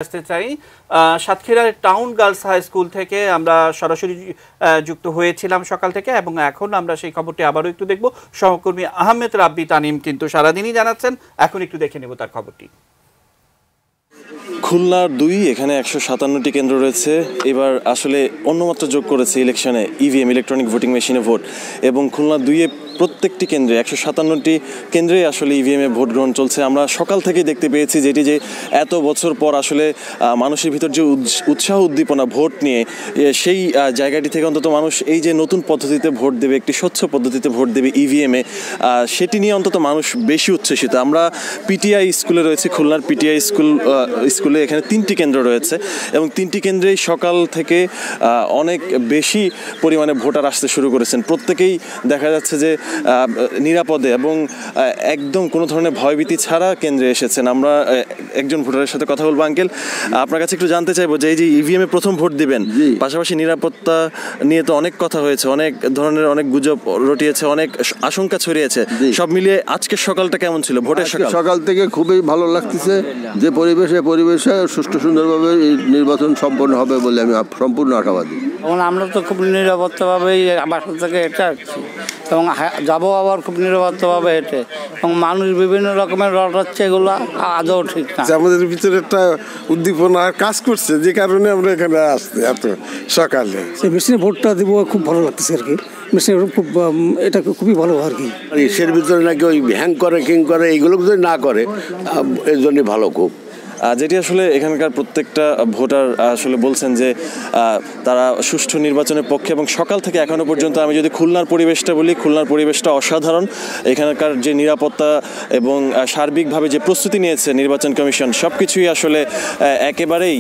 আসতে চাই সাতক্ষীরার টাউন গার্লস হাই স্কুল থেকে আমরা সরাসরি যুক্ত হয়েছিলাম সকাল থেকে এবং এখন আমরা সেই খবরটি আবারও একটু দেখব। সহকর্মী আহমেদ রাব্বি তানিম কিন্তু সারাদিনই জানাচ্ছেন, এখন একটু দেখে নেব তার খবরটি। খুলনার ২ এখানে ১৫৭টি কেন্দ্র রয়েছে। এবার আসলে অন্যমাত্রা যোগ করেছে ইলেকশনে ইভিএম ইলেকট্রনিক ভোটিং মেশিনে ভোট, এবং খুলনা ২-এ প্রত্যেকটি কেন্দ্রে ১৫৭টি কেন্দ্রে আসলে ইভিএমে ভোট গ্রহণ চলছে। আমরা সকাল থেকেই দেখতে পেয়েছি যেটি যে এত বছর পর আসলে মানুষের ভিতর যে উৎসাহ উদ্দীপনা ভোট নিয়ে, সেই জায়গাটি থেকে অন্তত মানুষ এই যে নতুন পদ্ধতিতে ভোট দেবে, একটি স্বচ্ছ পদ্ধতিতে ভোট দেবে ইভিএমে, সেটি নিয়ে অন্তত মানুষ বেশি উচ্ছ্বসিত। আমরা পিটিআই স্কুলে রয়েছে, খুলনার পিটিআই স্কুলে এখানে ৩টি কেন্দ্র রয়েছে এবং ৩টি কেন্দ্রেই সকাল থেকে অনেক বেশি পরিমাণে ভোটার আসতে শুরু করেছেন। প্রত্যেকেই দেখা যাচ্ছে যে নিরাপদে এবং একদম কোনো ধরনের ভয়ভীতি ছাড়া কেন্দ্রে এসেছেন। আমরা একজন ভোটারের সাথে কথা বলবো। আঙ্কেল, আপনার কাছে একটু জানতে চাইবো যে এই যে ইভিএমে প্রথম ভোট দিবেন, পাশাপাশি নিরাপত্তা নিয়ে তো অনেক কথা হয়েছে, অনেক ধরনের অনেক গুজব রটিয়েছে, অনেক আশঙ্কা ছড়িয়েছে, সব মিলিয়ে আজকের সকালটা কেমন ছিল? ভোটের সকাল থেকে খুবই ভালো লাগতেছে যে পরিবেশে সুষ্ঠু সুন্দরভাবে নির্বাচন সম্পন্ন হবে বলে আমি সম্পূর্ণ আশাবাদী। এবং আমরা তো খুব নিরাপত্তাভাবেই বাসা থেকে হেঁটে আসছি এবং যাবো আবার খুব নিরাপত্তাভাবে হেঁটে, এবং মানুষ বিভিন্ন রকমের রটাচ্ছে, এগুলো আদৌ ঠিক না। আমাদের ভিতরে একটা উদ্দীপনা কাজ করছে, যে কারণে আমরা এখানে আসছি এত সকালে। মেশিনে ভোটটা দিব, খুব ভালো লাগতেছে আর কি। মেশিনে খুব এটা খুবই ভালো আর কি। এর ভিতরে নাকি ওই হ্যাং করে কিং করে এইগুলো যদি না করে, এর জন্য ভালো খুব। যেটি আসলে এখানকার প্রত্যেকটা ভোটার আসলে বলছেন যে তারা সুষ্ঠু নির্বাচনের পক্ষে, এবং সকাল থেকে এখনো পর্যন্ত আমি যদি খুলনার পরিবেশটা বলি, খুলনার পরিবেশটা অসাধারণ। এখানকার যে নিরাপত্তা এবং সার্বিকভাবে যে প্রস্তুতি নিয়েছে নির্বাচন কমিশন, সব কিছুই আসলে একেবারেই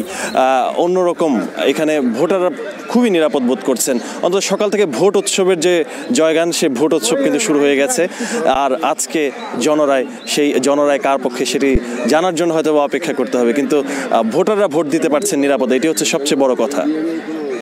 অন্যরকম। এখানে ভোটাররা খুবই নিরাপদ বোধ করছেন। অন্তত সকাল থেকে ভোট উৎসবের যে জয়গান, সে ভোট উৎসব কিন্তু শুরু হয়ে গেছে। আর আজকে জনরায়, সেই জনরায় কার পক্ষে সেটি জানার জন্য হয়তো অপেক্ষা করতে হবে, কিন্তু ভোটাররা ভোট দিতে পারছেন নিরাপদে, এটি হচ্ছে সবচেয়ে বড় কথা।